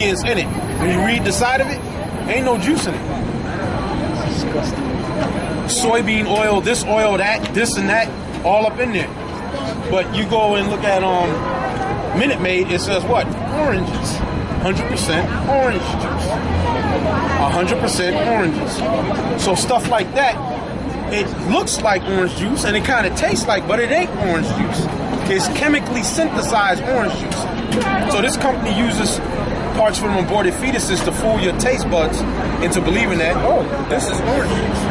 ingredients in it. When you read the side of it, ain't no juice in it. Disgusting. Soybean oil, this oil, that, this and that, all up in there. But you go and look at Minute Maid, it says what? Oranges. 100% orange juice. 100% oranges. So stuff like that, it looks like orange juice and it kind of tastes like, but it ain't orange juice. It's chemically synthesized orange juice. So this company uses parts from aborted fetuses to fool your taste buds into believing that, oh, this is orange juice.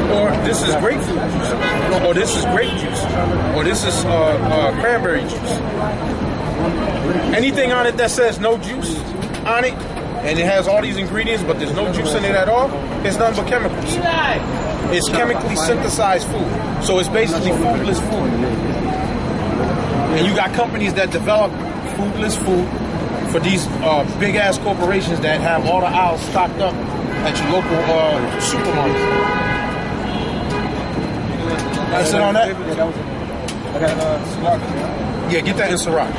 Or this is grapefruit juice. Or this is grape juice. Or this is cranberry juice. Anything on it that says no juice on it, and it has all these ingredients, but there's no juice in it at all, it's nothing but chemicals. It's chemically synthesized food. So it's basically foodless food. And you got companies that develop foodless food for these big-ass corporations that have all the aisles stocked up at your local supermarket. That's it on that? I got Ciroc. Yeah, get that in Ciroc.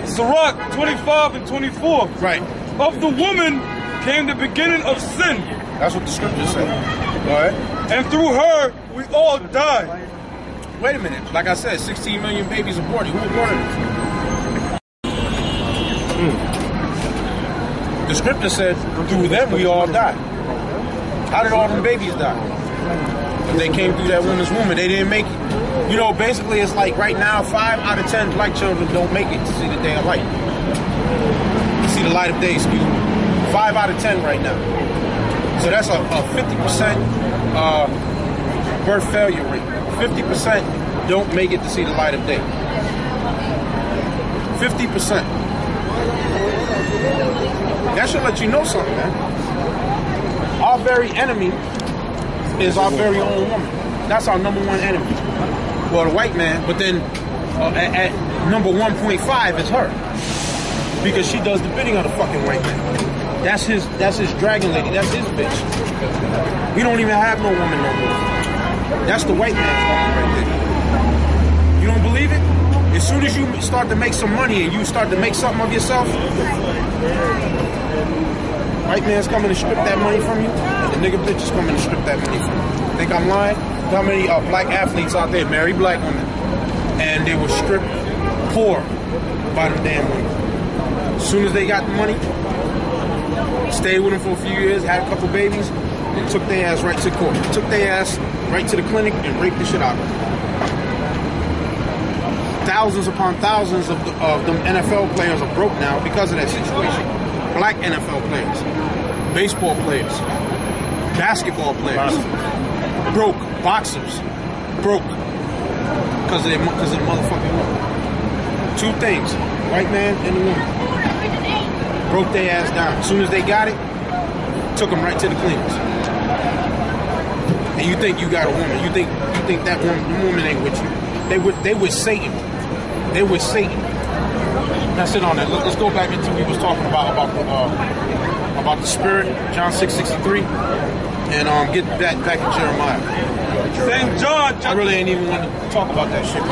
Ciroc 25 and 24. Right. Of the woman came the beginning of sin. That's what the scriptures say. All right. And through her, we all die. Wait a minute. Like I said, 16 million babies aborted. Who aborted them? The scripture said, through them we all die. How did all them babies die? If they came through that woman's womb and they didn't make it. You know, basically it's like right now, 5 out of 10 black children don't make it to see the day of light. To see the light of day, excuse me. 5 out of 10 right now. So that's a 50% birth failure rate. 50% don't make it to see the light of day. 50%. That should let you know something, man. Our very enemy is our very own woman. That's our number one enemy. Well, the white man, but then at number 1.5 is her. Because she does the bidding of the fucking white man. That's his dragon lady. That's his bitch. We don't even have no woman no more. That's the white man's woman right there. You don't believe it? As soon as you start to make some money and you start to make something of yourself, white man's coming to strip that money from you, and the nigga bitch is coming to strip that money from you. Think I'm lying? How many black athletes out there marry black women, and they were stripped poor by them damn women. As soon as they got the money, stayed with them for a few years, had a couple babies, and took their ass right to court. Took their ass right to the clinic and raped the shit out of them. Thousands upon thousands of them NFL players are broke now because of that situation. Black NFL players, baseball players, basketball players, broke, boxers, broke because of the motherfucking woman. Two things, white man and the woman. Broke their ass down. As soon as they got it, took them right to the clinics. And you think you got a woman? You think that woman ain't with you? They with Satan. They with Satan. That's it on that. Let's go back into what we was talking about the spirit, John 6:63, and get that back to Jeremiah. St. John. I really ain't even want to talk about that shit.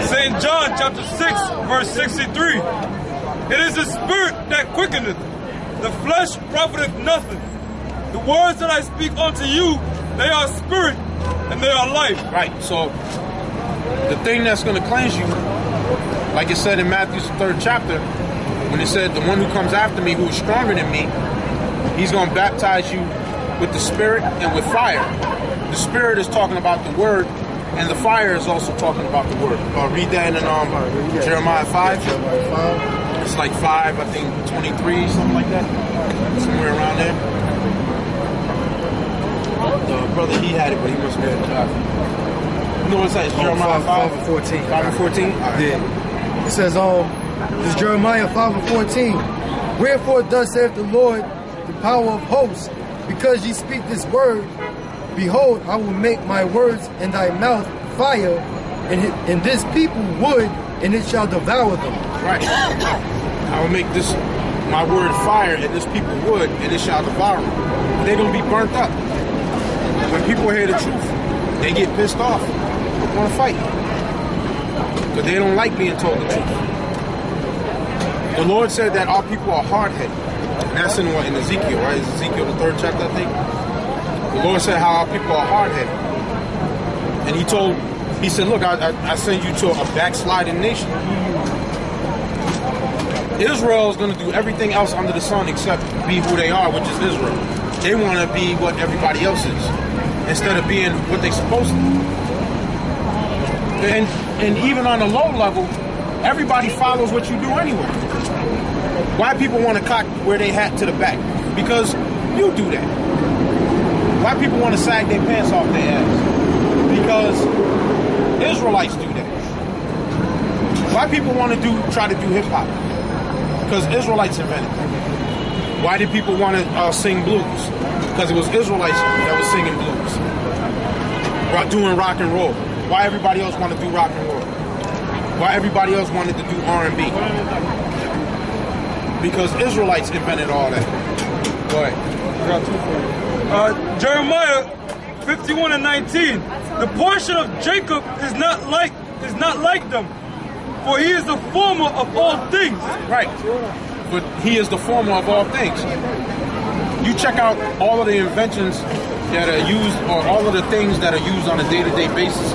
St. John chapter 6, verse 63. It is the spirit that quickeneth, the flesh profiteth nothing. The words that I speak unto you, they are spirit and they are life. Right. So the thing that's going to cleanse you, like it said in Matthew's 3rd chapter, when it said the one who comes after me, who is stronger than me, he's going to baptize you with the spirit and with fire. The spirit is talking about the word, and the fire is also talking about the word. Read that in Jeremiah 5. It's like 5, I think 23, something like that. Somewhere around there. The brother, he had it, but he must have had it. You know what it says? Jeremiah 5 and 14. 5 and 14? Yeah. It says, this is Jeremiah 5 and 14. Wherefore thus saith the Lord, the power of hosts, because ye speak this word, behold, I will make my words in thy mouth fire, and this people wood, and it shall devour them. Right. I will make this my word fire, and this people wood, and it shall devour them. They're going to be burnt up. When people hear the truth, they get pissed off. They want to fight. Because they don't like being told the truth. The Lord said that our people are hard-headed. And that's in what? In Ezekiel, right? It's Ezekiel, the 3rd chapter, I think. The Lord said how our people are hard-headed. And he said, look, I send you to a backsliding nation. Israel is going to do everything else under the sun except be who they are, which is Israel. They want to be what everybody else is instead of being what they're supposed to be. And even on a low level, everybody follows what you do anyway. Why people want to cock wear their hat to the back? Because you do that. Why people want to sag their pants off their ass? Because Israelites do that. Why people want to try to do hip hop? Because Israelites invented it. Why did people want to sing blues? Because it was Israelites that was singing blues, doing rock and roll. Why everybody else wanted to do rock and roll? Why everybody else wanted to do R&B? Because Israelites invented all that. Go ahead. I got 2 for you. Jeremiah 51:19. The portion of Jacob is not like them, for he is the former of all things. Right. But he is the former of all things. You check out all of the inventions that are used, or all of the things that are used on a day-to-day basis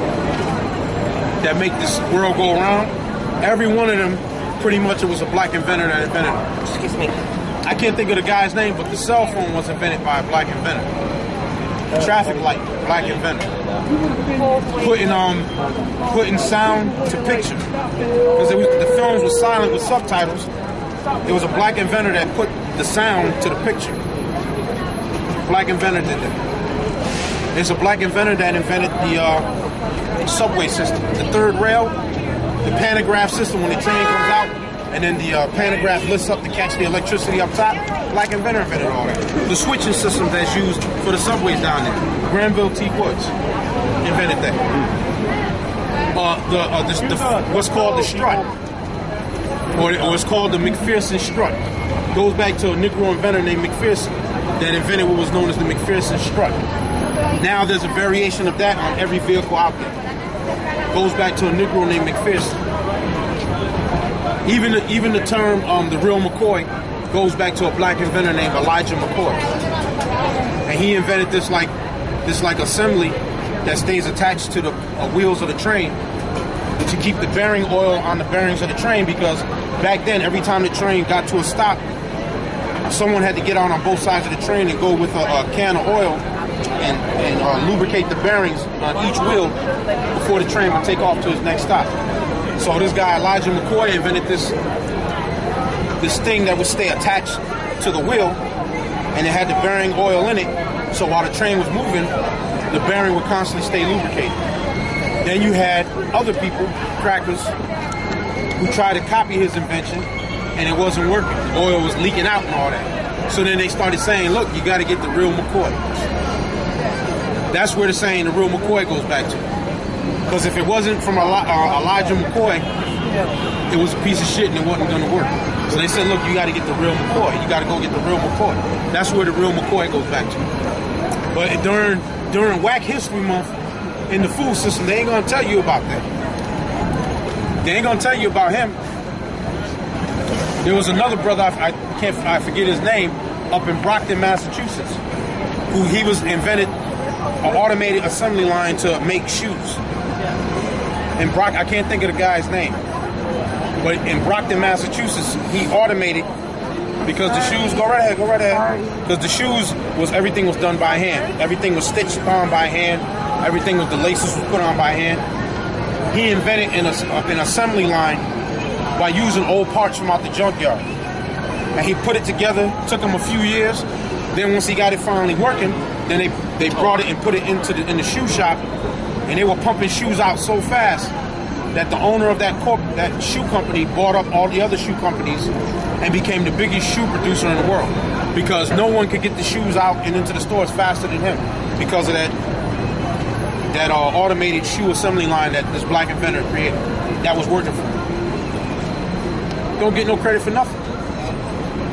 that make this world go around. Every one of them, pretty much, it was a black inventor that invented it. Excuse me. I can't think of the guy's name, but the cell phone was invented by a black inventor. The traffic light, black inventor. Putting sound to picture, because the films were silent with subtitles. It was a black inventor that put the sound to the picture. Black inventor did that. There's a black inventor that invented the subway system, the third rail, the pantograph system when the train comes out, and then the pantograph lifts up to catch the electricity up top. Black inventor invented all that. The switching system that's used for the subways down there, Granville T. Woods invented that. What's called the strut, or it's called the McPherson strut, goes back to a Negro inventor named McPherson that invented what was known as the McPherson strut. Now there's a variation of that on every vehicle out there. Goes back to a Negro named McPherson. Even the term the real McCoy goes back to a black inventor named Elijah McCoy. And he invented this like assembly that stays attached to the wheels of the train to keep the bearing oil on the bearings of the train, because back then every time the train got to a stop, someone had to get on both sides of the train and go with a can of oil and lubricate the bearings on each wheel before the train would take off to its next stop. So this guy Elijah McCoy invented this thing that would stay attached to the wheel, and it had the bearing oil in it, so while the train was moving, the bearing would constantly stay lubricated. Then you had other people, crackers, who tried to copy his invention, and it wasn't working. The oil was leaking out and all that. So then they started saying, look, you got to get the real McCoy. That's where the saying the real McCoy goes back to. Because if it wasn't from Elijah McCoy, it was a piece of shit and it wasn't going to work. So they said, look, you got to get the real McCoy. You got to go get the real McCoy. That's where the real McCoy goes back to. But during Whack History Month in the food system, they ain't going to tell you about that. They ain't going to tell you about him. There was another brother, I forget his name, up in Brockton, Massachusetts, who he was invented an automated assembly line to make shoes. In I can't think of the guy's name, but in Brockton, Massachusetts, he automated, because the shoes, go right ahead, because the shoes everything was done by hand. Everything was stitched on by hand. Everything the laces was put on by hand. He invented an assembly line by using old parts from out the junkyard. And he put it together, took him a few years. Then once he got it finally working, then they brought it and put it in the shoe shop, and they were pumping shoes out so fast that the owner of that shoe company bought up all the other shoe companies and became the biggest shoe producer in the world, because no one could get the shoes out and into the stores faster than him because of that automated shoe assembly line that this black inventor created that was working for him. Don't get no credit for nothing.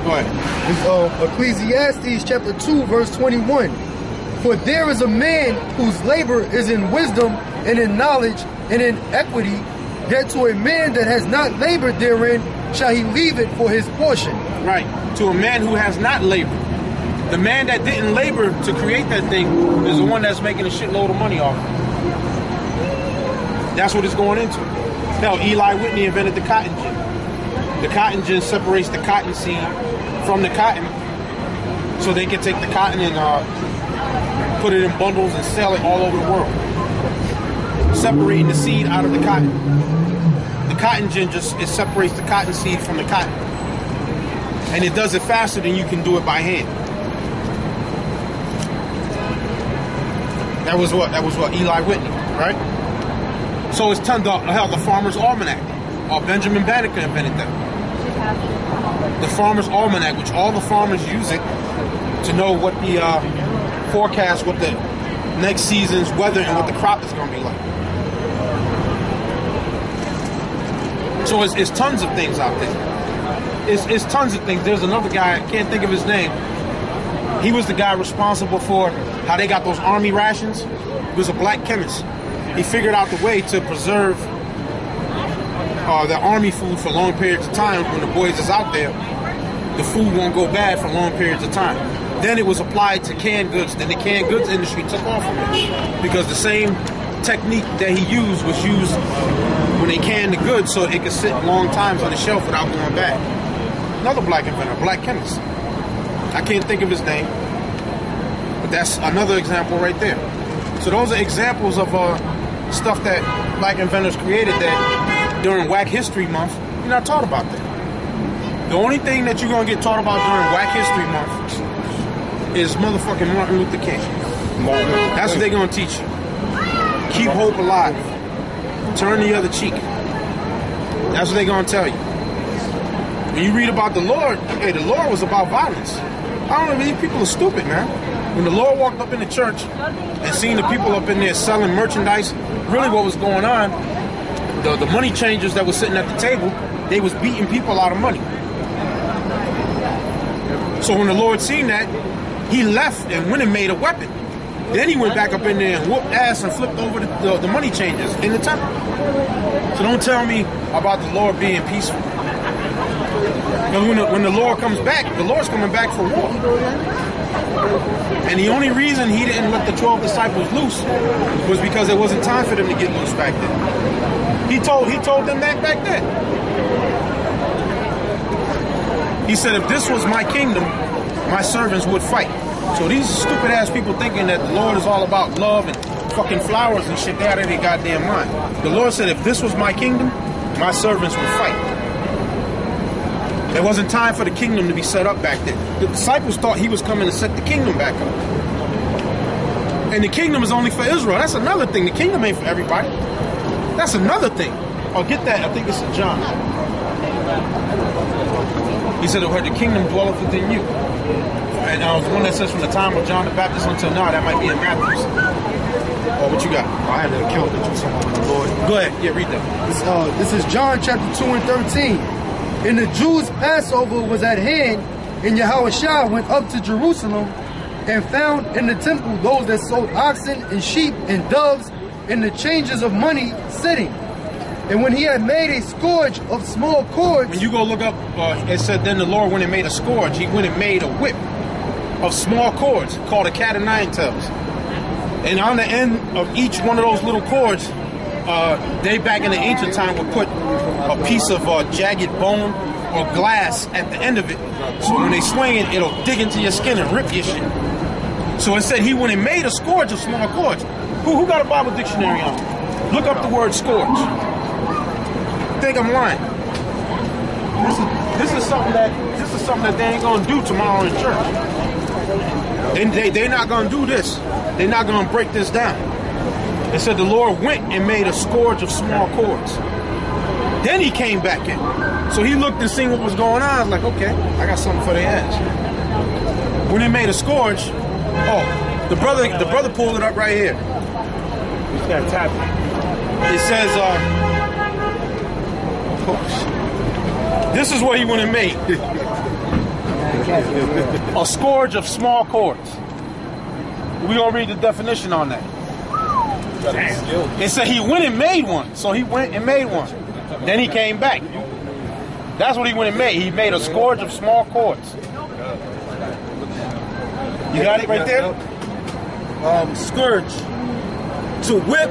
Go ahead. It's Ecclesiastes chapter 2, verse 21. For there is a man whose labor is in wisdom and in knowledge and in equity, yet to a man that has not labored therein shall he leave it for his portion. Right. To a man who has not labored. The man that didn't labor to create that thing is the one that's making a shitload of money off it. That's what it's going into. Hell, Eli Whitney invented the cotton gin. The cotton gin separates the cotton seed from the cotton, so they can take the cotton and put it in bundles and sell it all over the world. Separating the seed out of the cotton. The cotton gin it separates the cotton seed from the cotton. And it does it faster than you can do it by hand. That was what Eli Whitney, right? So it's turned out, hell, the Farmer's Almanac. Benjamin Banneker invented that. The Farmer's Almanac, which all the farmers use it to know what the forecast, what the next season's weather and what the crop is going to be like. So it's tons of things out there. It's tons of things. There's another guy, I can't think of his name. He was the guy responsible for how they got those army rations. He was a black chemist. He figured out the way to preserve the army food for long periods of time. When the boys is out there, the food won't go bad for long periods of time. Then it was applied to canned goods. Then the canned goods industry took off from it because the same technique that he used was used when they canned the goods so it could sit long times on the shelf without going bad. Another black inventor, black chemist. I can't think of his name, but that's another example right there. So those are examples of stuff that black inventors created that during Black History Month, you're not taught about that. The only thing that you're going to get taught about during Black History Month is motherfucking Martin Luther King. That's what they're going to teach you. Keep hope alive. Turn the other cheek. That's what they're going to tell you. When you read about the Lord, hey, the Lord was about violence. I don't know, these people are stupid, man. When the Lord walked up in the church and seen the people up in there selling merchandise, really what was going on, the money changers that were sitting at the table, they was beating people out of money. So when the Lord seen that, he left and went and made a weapon. Then he went back up in there and whooped ass and flipped over the money changers in the temple. So don't tell me about the Lord being peaceful. Because when the Lord comes back, the Lord's coming back for war. And the only reason he didn't let the 12 disciples loose was because there wasn't time for them to get loose back then. He told them that back then. He said, if this was my kingdom, my servants would fight. So these stupid ass people thinking that the Lord is all about love and fucking flowers and shit, they out of their goddamn mind. The Lord said, if this was my kingdom, my servants would fight. There wasn't time for the kingdom to be set up back then. The disciples thought he was coming to set the kingdom back up. And the kingdom is only for Israel. That's another thing. The kingdom ain't for everybody. That's another thing. Oh, get that. I think it's in John. He said, the kingdom dwelleth within you. And the one that says from the time of John the Baptist until now, that might be in Matthew. Oh, what you got? I had to account that you talking about the Lord. Go ahead. Yeah, read that. This is John chapter 2 and 13. And the Jews' Passover was at hand, and YAHAWASHI went up to Jerusalem and found in the temple those that sold oxen and sheep and doves and the changers of money sitting. And when he had made a scourge of small cords... When you go look up, it said then the Lord went and made a scourge. He went and made a whip of small cords called a cat of nine tails. And on the end of each one of those little cords, they back in the ancient time would put a piece of jagged bone or glass at the end of it. So when they swing it, it'll dig into your skin and rip your shit. So it said he went and made a scourge of small cords. Who got a Bible dictionary on? Look up the word scourge. I think I'm lying. This is something that they ain't gonna do tomorrow in church. They're not gonna do this. They're not gonna break this down. It said the Lord went and made a scourge of small cords. Then he came back in. So he looked and seen what was going on. Like, okay, I got something for their ass. When he made a scourge, the brother pulled it up right here. We just gotta tap it. It says, this is what he went and made. A scourge of small cords. We're gonna read the definition on that. It said he went and made one. So he went and made one. Then he came back. That's what he went and made. He made a scourge of small cords. You got it right there? Scourge. To whip